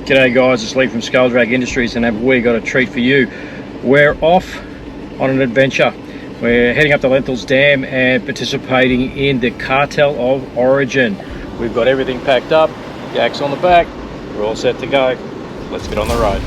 G'day guys, it's Lee from Skulldrag Industries, and have we got a treat for you. We're off on an adventure. We're heading up to Lenthalls Dam and participating in the Carrel of Origin. We've got everything packed up, yaks on the back, we're all set to go. Let's get on the road.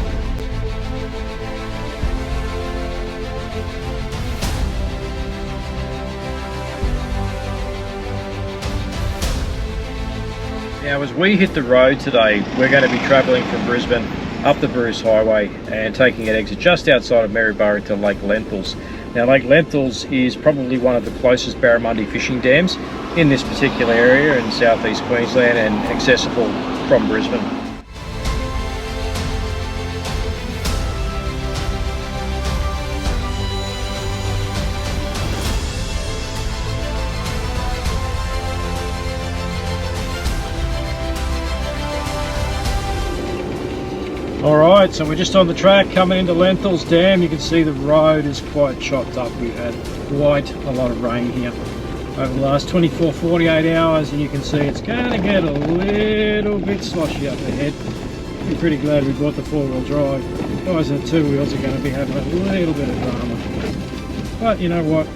Now as we hit the road today, we're going to be travelling from Brisbane up the Bruce Highway and taking an exit just outside of Maryborough to Lake Lenthalls. Now Lake Lenthalls is probably one of the closest Barramundi fishing dams in this particular area in southeast Queensland and accessible from Brisbane. Alright, so we're just on the track coming into Lenthalls Dam. You can see the road is quite chopped up. We've had quite a lot of rain here over the last 24-48 hours, and you can see it's going to get a little bit sloshy up ahead. I'm pretty glad we bought the four-wheel drive. Guys in the two wheels are going to be having a little bit of drama. But you know what,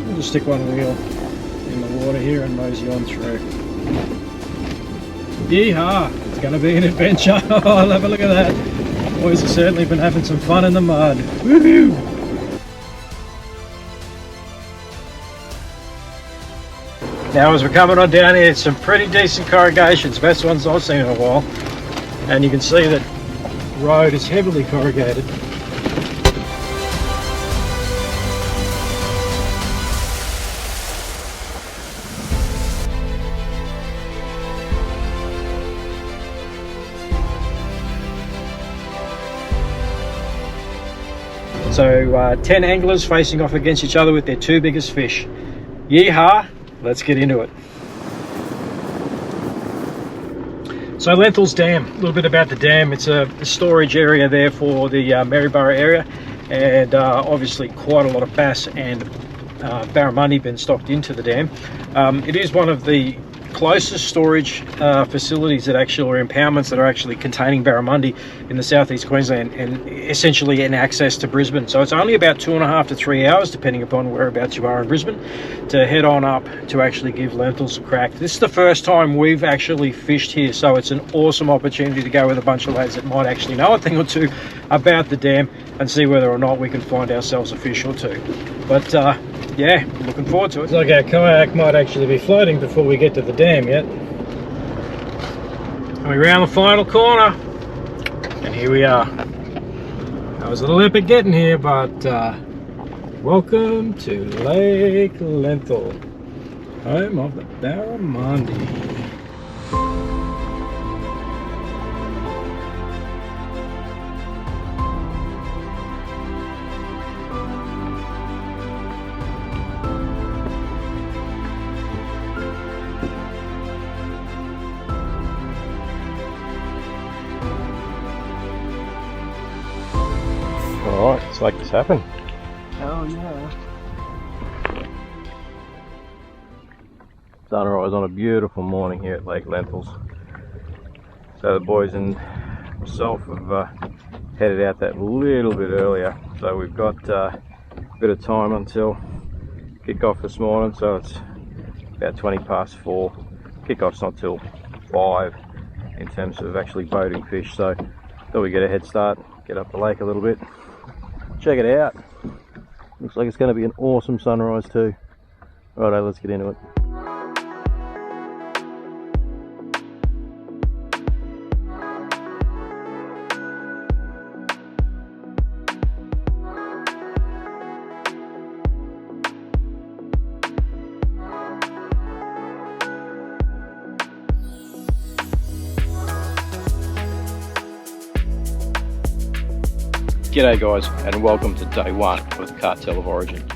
we'll just stick one wheel in the water here and mosey on through. Yeehaw! It's going to be an adventure. Oh, have a look at that. Boys have certainly been having some fun in the mud. Woohoo! Now as we're coming on down here, it's some pretty decent corrugations, best ones I've seen in a while. And you can see that the road is heavily corrugated. So 10 anglers facing off against each other with their two biggest fish. Yeehaw, let's get into it. So Lenthalls Dam, a little bit about the dam. It's a storage area there for the Maryborough area, and obviously quite a lot of bass and barramundi been stocked into the dam. It is one of the closest storage facilities that actually are impoundments that are actually containing barramundi in the southeast Queensland, and essentially an access to Brisbane. So it's only about 2.5 to 3 hours, depending upon whereabouts you are in Brisbane, to head on up to actually give Lenthalls a crack. This is the first time we've actually fished here, so it's an awesome opportunity to go with a bunch of lads that might actually know a thing or two about the dam and see whether or not we can find ourselves a fish or two. But yeah, looking forward to it. It's like our kayak might actually be floating before we get to the dam yet. And we're around the final corner, and here we are. I was a little bit getting here, but welcome to Lake Lenthall, home of the Barramundi. Alright, let's make this happen. Hell yeah. Sunrise on a beautiful morning here at Lake Lenthalls. So the boys and myself have headed out that little bit earlier. So we've got a bit of time until kick-off this morning. So it's about 20 past 4. Kick-off's not till 5 in terms of actually boating fish. So thought we get a head start, get up the lake a little bit. Check it out. Looks like it's going to be an awesome sunrise too. Righto, let's get into it. G'day guys, and welcome to day one of the Carrel of Origin.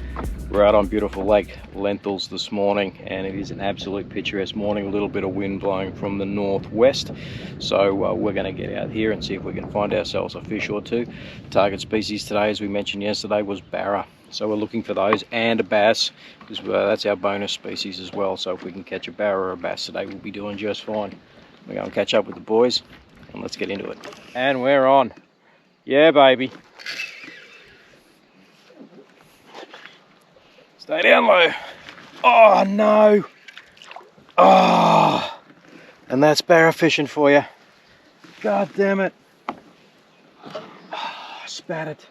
We're out on beautiful Lake Lenthalls this morning, and it is an absolute picturesque morning. A little bit of wind blowing from the northwest, so we're going to get out here and see if we can find ourselves a fish or two. Target species today, as we mentioned yesterday, was barra, so we're looking for those, and a bass, because that's our bonus species as well. So if we can catch a barra or a bass today, we'll be doing just fine. We're going to catch up with the boys and let's get into it. And we're on. Yeah, baby. Stay down low. Oh no. Oh, and that's barra fishing for you. God damn it. Oh, spat it.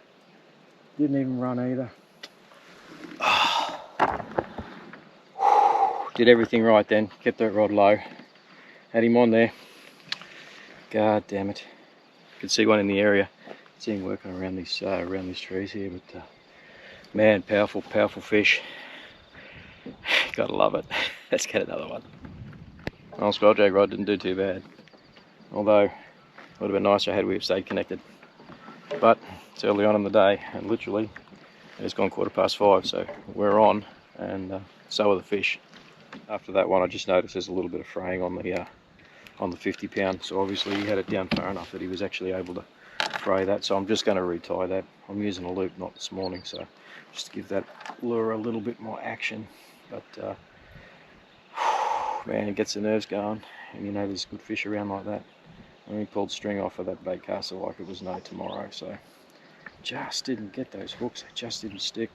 Didn't even run either. Oh. Did everything right then. Kept that rod low. Had him on there. God damn it. You can see one in the area. See him working around these trees here, but man, powerful fish. Gotta love it. Let's get another one. Well, Skulldrag Rod didn't do too bad. Although, it would have been nicer had we have stayed connected. But it's early on in the day, and literally it's gone 5:15, so we're on, and so are the fish. After that one, I just noticed there's a little bit of fraying on the 50 pound, so obviously he had it down far enough that he was actually able to fray that, so I'm just going to retie that. I'm using a loop, not this morning, so just to give that lure a little bit more action. But man, it gets the nerves going, and you know there's good fish around like that. And we pulled string off of that bait caster like it was no tomorrow, so just didn't get those hooks. They just didn't stick.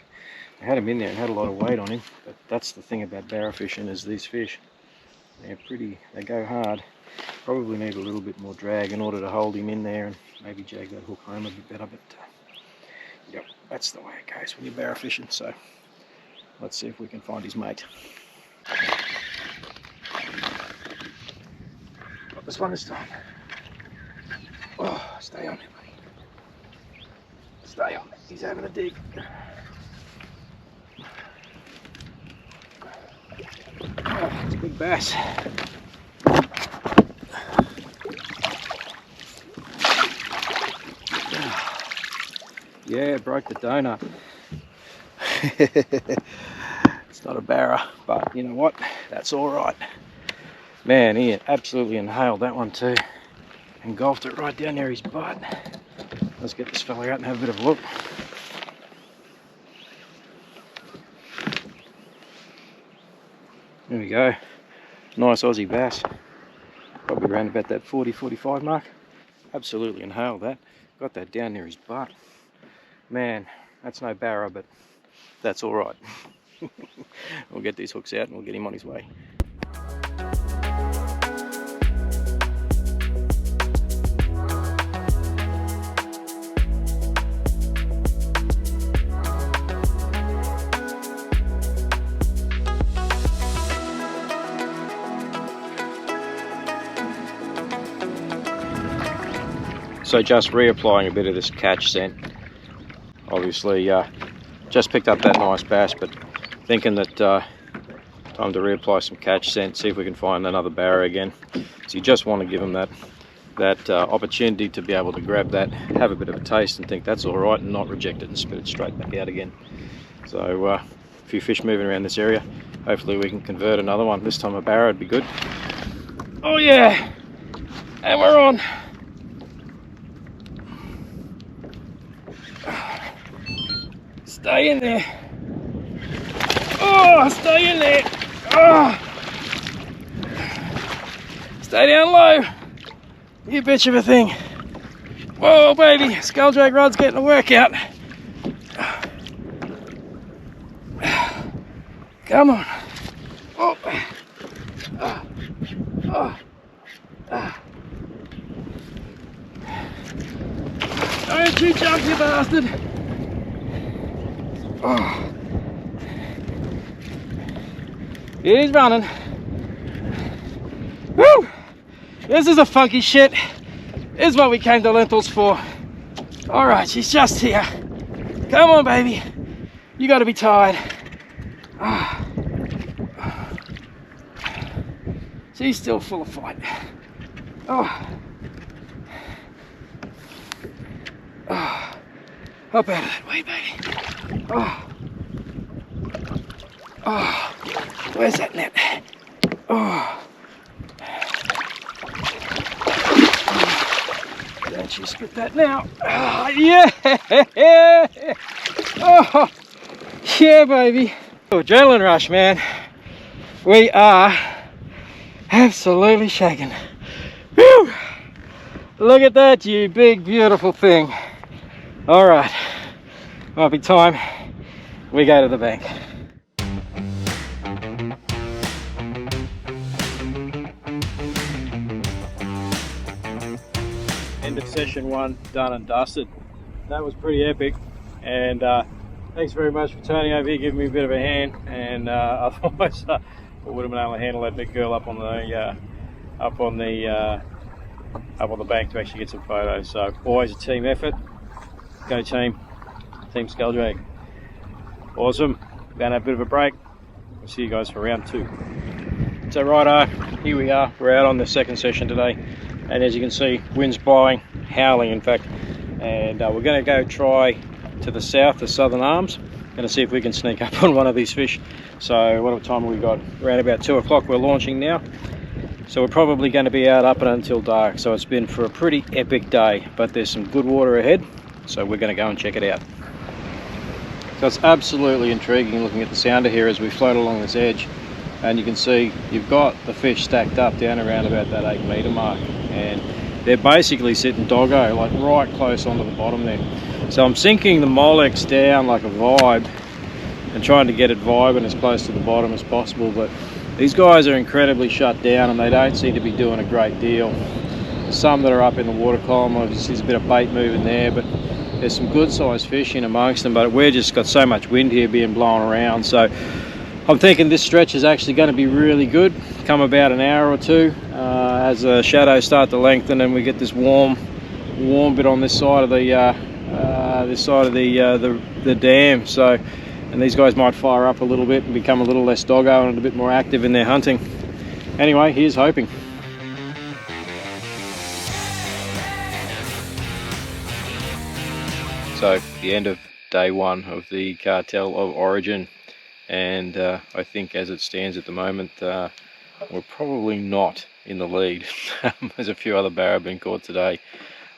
I had him in there and had a lot of weight on him, but that's the thing about barra fishing, is these fish, they go hard. Probably need a little bit more drag in order to hold him in there and maybe jag that hook home a bit better, but yep, that's the way it goes when you're barra fishing. So let's see if we can find his mate. Got this one this time. Oh, stay on it, buddy. Stay on it. He's having a dig. Oh, it's a big bass. Yeah, broke the donut. It's not a barra, but you know what? That's all right. Man, he absolutely inhaled that one too. Engulfed it right down near his butt. Let's get this fella out and have a bit of a look. There we go. Nice Aussie bass. Probably around about that 40-45 mark. Absolutely inhaled that. Got that down near his butt. Man, that's no barra, but that's all right. We'll get these hooks out and we'll get him on his way. So just reapplying a bit of this catch scent. Obviously just picked up that nice bass, but thinking that time to reapply some catch scent, see if we can find another barra again. So you just want to give them that opportunity to be able to grab that, have a bit of a taste and think that's all right, and not reject it and spit it straight back out again. So a few fish moving around this area. Hopefully we can convert another one. This time a barra would be good. Oh yeah, and we're on. Stay in there. Oh, stay in there. Oh. Stay down low. You bitch of a thing. Whoa, baby. Skulldrag Rod's getting a workout. Come on. Oh. Don't you jump, you bastard. Oh. He's running. Woo! This is a funky shit. This is what we came to Lenthalls for. Alright, she's just here. Come on, baby. You gotta be tired. Oh. She's still full of fight. Oh. Oh. Up out of that way, baby. Oh. Oh. Where's that net? Oh. Don't you spit that now. Oh, yeah. Oh. Yeah, baby. Oh, adrenaline rush, man. We are absolutely shaking. Whew. Look at that, you big beautiful thing. All right, might be time we go to the bank. End of session 1, done and dusted. That was pretty epic, and thanks very much for turning over here, giving me a bit of a hand. And otherwise, I would have been able to handle that big girl up on the bank to actually get some photos. So always a team effort. Go team Skulldrag. Awesome. Gonna have a bit of a break. We'll see you guys for round 2. So righto, here we are. We're out on the second session today, and as you can see, wind's blowing, howling in fact. And we're going to go try to the south, the southern arms. Going to see if we can sneak up on one of these fish. So what time have we got? Around about 2 o'clock. We're launching now. So we're probably going to be out up and until dark. So it's been for a pretty epic day, but there's some good water ahead. So we're going to go and check it out. So it's absolutely intriguing looking at the sounder here as we float along this edge. And you can see you've got the fish stacked up down around about that 8 metre mark. And they're basically sitting doggo, like right close onto the bottom there. So I'm sinking the Molex down like a vibe and trying to get it vibing as close to the bottom as possible, but these guys are incredibly shut down and they don't seem to be doing a great deal. Some that are up in the water column, obviously there's a bit of bait moving there, but there's some good sized fish in amongst them, but we've just got so much wind here being blown around. So I'm thinking this stretch is actually going to be really good come about an hour or two as the shadows start to lengthen and we get this warm bit on this side of the the dam. So, and these guys might fire up a little bit and become a little less doggo and a bit more active in their hunting. Anyway, here's hoping. So the end of day 1 of the Cartel of Origin, and I think as it stands at the moment, we're probably not in the lead. There's a few other barra been caught today.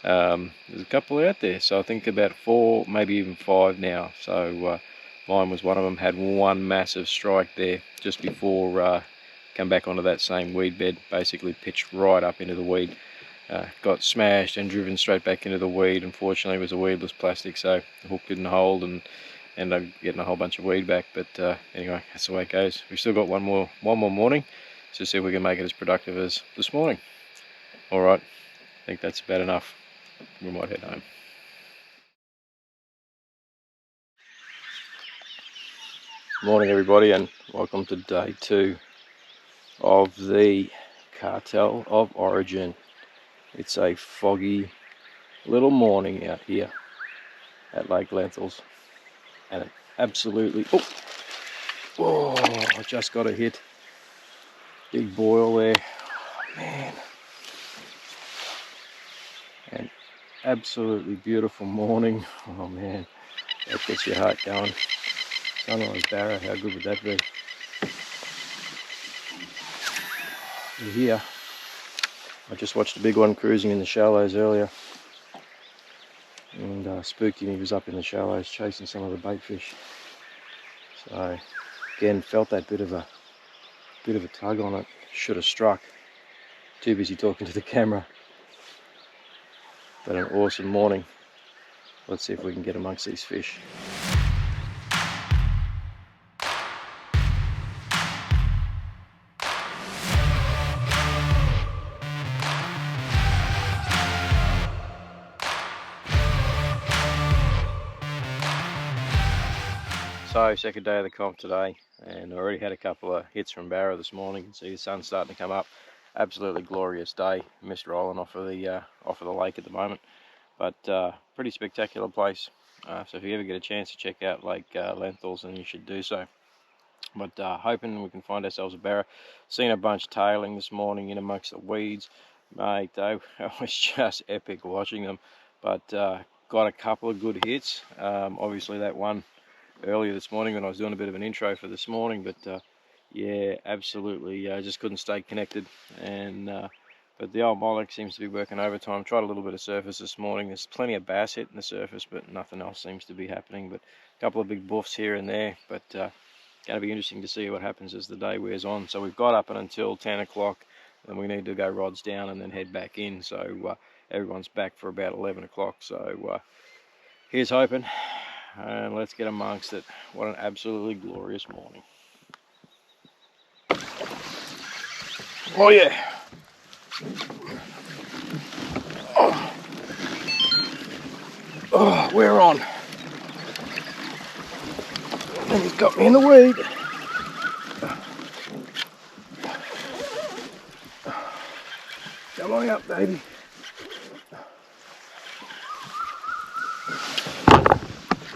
There's a couple out there, so I think about 4, maybe even 5 now. So mine was one of them. Had one massive strike there just before come back onto that same weed bed, basically pitched right up into the weed. Got smashed and driven straight back into the weed. Unfortunately, it was a weedless plastic, so the hook didn't hold and ended up getting a whole bunch of weed back. But anyway, that's the way it goes. We've still got one more morning to see if we can make it as productive as this morning. All right, I think that's about enough. We might head home. Morning everybody, and welcome to day 2 of the Cartel of Origin. It's a foggy little morning out here at Lake Lenthalls, and it absolutely, oh, I just got a hit. Big boil there, oh, man. And absolutely beautiful morning. Oh man, that gets your heart going. Sunrise barra, how good would that be? You're here. I just watched a big one cruising in the shallows earlier, and spooked him. He was up in the shallows chasing some of the bait fish. So again, felt that bit of a tug on it. Should have struck. Too busy talking to the camera. But an awesome morning. Let's see if we can get amongst these fish. So second day of the comp today, and I already had a couple of hits from barra this morning. You can see the sun's starting to come up. Absolutely glorious day. Mist rolling off of the lake at the moment, but pretty spectacular place. So if you ever get a chance to check out Lake Lenthalls, then you should do so. But hoping we can find ourselves a barra. Seen a bunch tailing this morning in amongst the weeds, mate. They was just epic watching them. But got a couple of good hits. Obviously that one earlier this morning when I was doing a bit of an intro for this morning, but yeah, absolutely just couldn't stay connected. And but the old Molex seems to be working overtime. Tried a little bit of surface this morning. There's plenty of bass hitting the surface, but nothing else seems to be happening. But a couple of big buffs here and there, but going to be interesting to see what happens as the day wears on. So we've got up and until 10 o'clock, and we need to go rods down and then head back in. So everyone's back for about 11 o'clock. So here's hoping, and let's get amongst it. What an absolutely glorious morning. Oh yeah. Oh, we're on. And he's got me in the weed. Come on up, baby.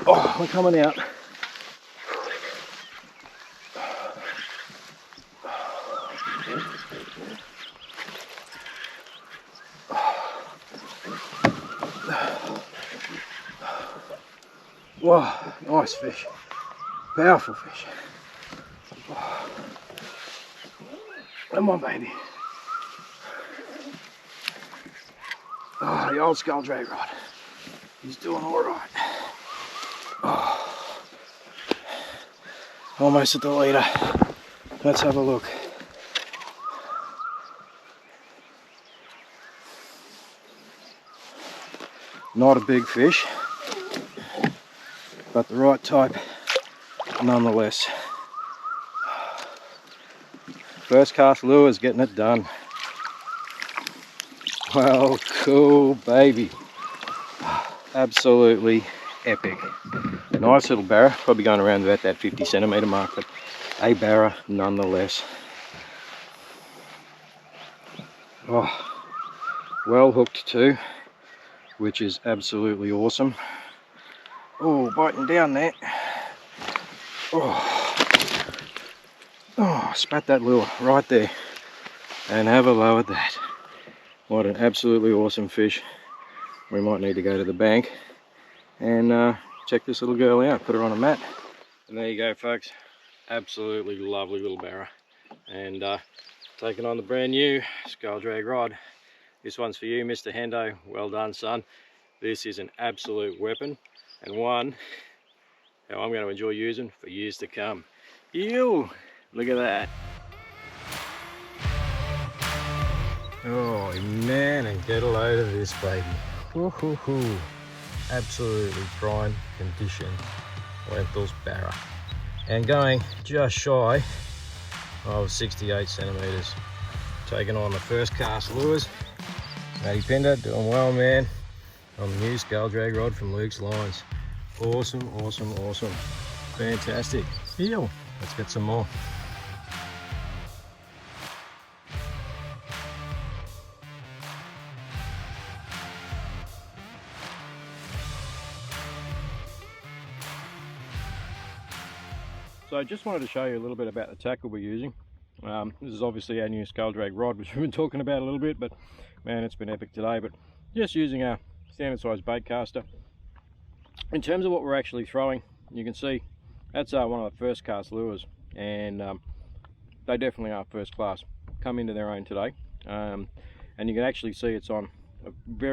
Oh, we're coming out. Wow, nice fish. Powerful fish. Come on, baby. Oh, the old Skulldrag Rod. He's doing all right. Oh, almost at the leader. Let's have a look. Not a big fish, but the right type nonetheless. First cast lure is getting it done. Well, cool baby. Absolutely epic. Nice little barra, probably going around about that 50 centimetre mark, but a barra nonetheless. Oh, well hooked too, which is absolutely awesome. Oh, biting down there. Oh, spat that lure right there, and have a low at that. What an absolutely awesome fish. We might need to go to the bank and check this little girl out, put her on a mat. And there you go, folks. Absolutely lovely little barra. And taking on the brand new Skulldrag Rod. This one's for you, Mr. Hendo. Well done, son. This is an absolute weapon, and one that I'm going to enjoy using for years to come. Ew! Look at that. Oh man, and get a load of this baby. Woohoo! Absolutely prime condition Lenthalls barra, and going just shy of 68 centimetres. Taking on the first cast lures. Matty Pinder doing well, man, on the new Skulldrag Rod from Luke's Lines. Awesome, awesome, awesome. Fantastic. Heel. Let's get some more. So I just wanted to show you a little bit about the tackle we're using. This is obviously our new Skulldrag Rod, which we've been talking about a little bit, but man, it's been epic today. But just using a standard size bait caster. In terms of what we're actually throwing, you can see that's one of the first cast lures, and they definitely are first class. Come into their own today, and you can actually see it's on a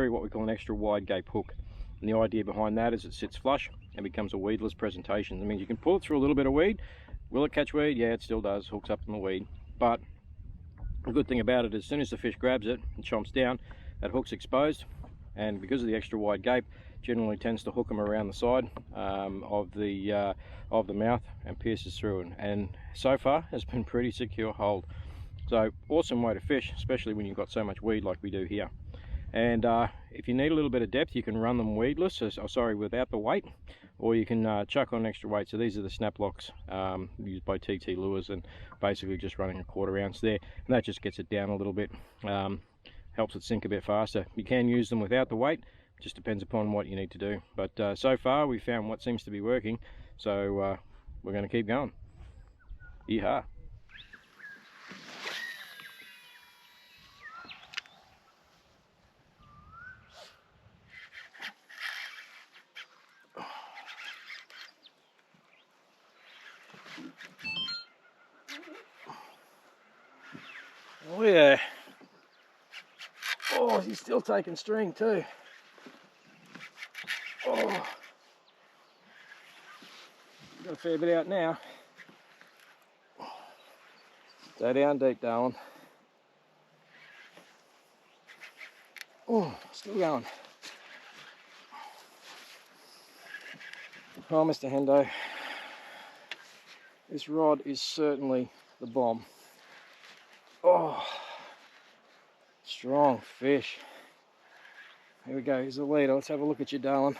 what we call an extra wide gape hook. And the idea behind that is it sits flush and becomes a weedless presentation. That means you can pull it through a little bit of weed. Will it catch weed? Yeah, it still does. Hooks up in the weed. But the good thing about it is as soon as the fish grabs it and chomps down, that hook's exposed, and because of the extra wide gape, generally tends to hook them around the side of the mouth and pierces through. And so far has been pretty secure hold. So awesome way to fish, especially when you've got so much weed like we do here. And if you need a little bit of depth, you can run them weedless, without the weight, or you can chuck on extra weight. So these are the snap locks used by TT Lures, and basically just running a 1/4 ounce there, and that just gets it down a little bit, helps it sink a bit faster. You can use them without the weight, just depends upon what you need to do. But so far we found what seems to be working, so we're going to keep going. Yeehaw. Oh yeah. Oh, he's still taking string too. Oh, got a fair bit out now. Stay down deep, darling. Oh, still going. Oh, Mr. Hendo, this rod is certainly the bomb. Oh, strong fish. Here we go, here's the leader. Let's have a look at you, darling.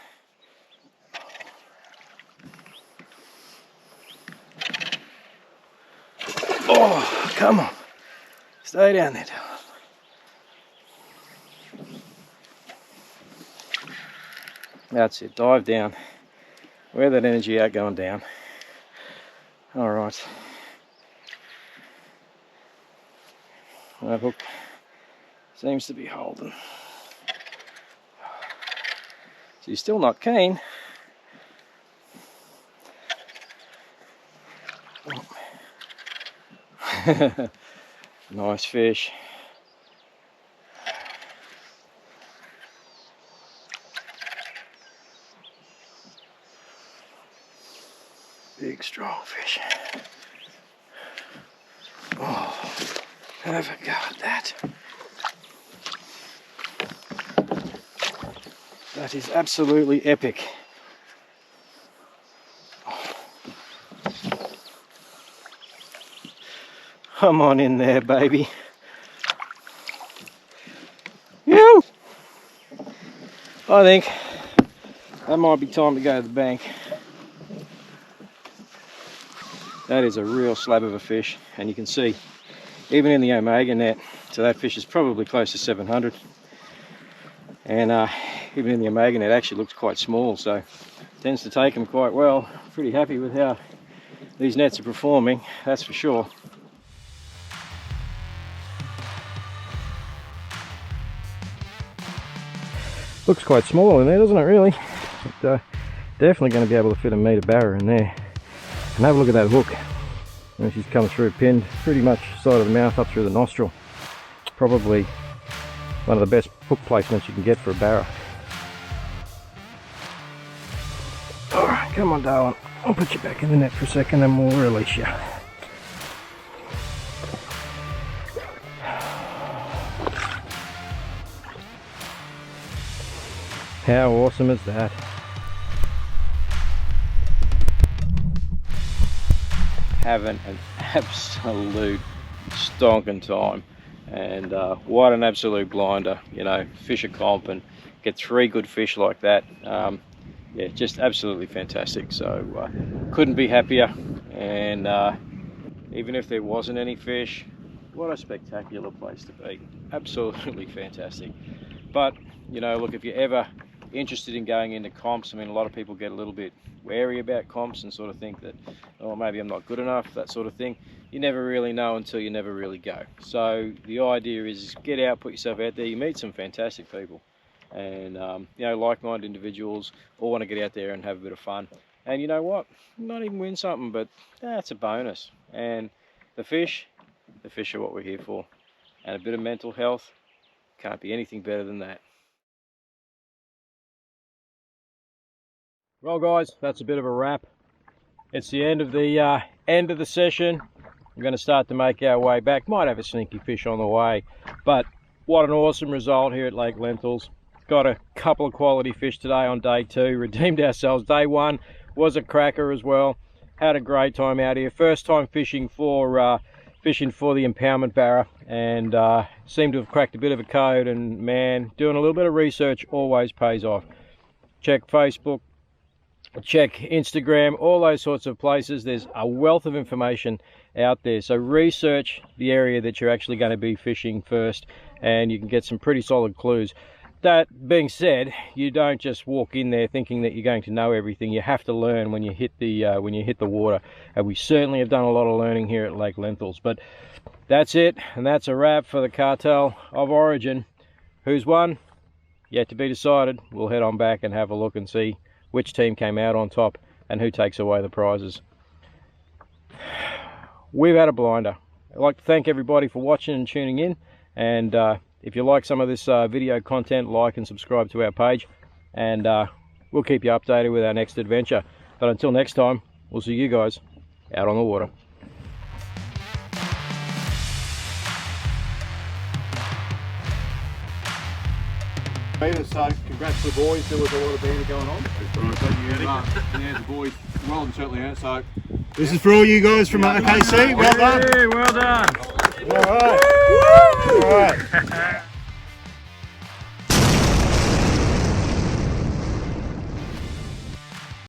Oh, come on. Stay down there, darling. That's it, dive down. Wear that energy out going down. All right. That hook seems to be holding. So you're still not keen. Nice fish. Big strong fish. Oh, have a go at that. That is absolutely epic. Come on in there, baby. Yo! I think that might be time to go to the bank. That is a real slab of a fish, and you can see even in the Omega net, so that fish is probably close to 700, and even in the Omega net actually looks quite small, so tends to take them quite well. Pretty happy with how these nets are performing, that's for sure. Looks quite small in there, doesn't it, really? But, definitely going to be able to fit a metre barra in there. And have a look at that hook. And she's come through, pinned pretty much side of the mouth up through the nostril. Probably one of the best hook placements you can get for a barra. Alright, come on, darling. I'll put you back in the net for a second and we'll release you. How awesome is that? Having an absolute stonking time, and what an absolute blinder, you know, fish a comp and get 3 good fish like that. Yeah, just absolutely fantastic. So couldn't be happier, and even if there wasn't any fish, what a spectacular place to be. Absolutely fantastic. But you know, look, if you're ever interested in going into comps, I mean, a lot of people get a little bit wary about comps and sort of think that, oh, maybe I'm not good enough, that sort of thing. You never really know until you never really go. So the idea is get out, put yourself out there, you meet some fantastic people, and you know, like-minded individuals all want to get out there and have a bit of fun. And you know what, not even win something, but that's a bonus. And the fish are what we're here for, and a bit of mental health, can't be anything better than that. Well guys, that's a bit of a wrap. It's the end of the session. We're going to start to make our way back. Might have a sneaky fish on the way, but what an awesome result here at Lake Lenthalls. Got a couple of quality fish today on day 2. Redeemed ourselves. Day 1 was a cracker as well. Had a great time out here. First time fishing for the Impoundment barra, and seemed to have cracked a bit of a code. And man, doing a little bit of research always pays off. Check Facebook, check Instagram, all those sorts of places. There's a wealth of information out there, so research the area that you're actually going to be fishing first, and you can get some pretty solid clues. That being said, you don't just walk in there thinking that you're going to know everything. You have to learn when you hit the water, and we certainly have done a lot of learning here at Lake Lenthalls. But that's it, and that's a wrap for the Cartel of Origin. Who's won? Yet to be decided. We'll head on back and have a look and see which team came out on top and who takes away the prizes. We've had a blinder. I'd like to thank everybody for watching and tuning in, and if you like some of this video content, like and subscribe to our page, and we'll keep you updated with our next adventure. But until next time, we'll see you guys out on the water. beaters, so congrats to the boys. There was a lot of beater going on. Yeah, the boys well and certainly out. So this is for all you guys from OKC. Well done. Well done. All right. All right.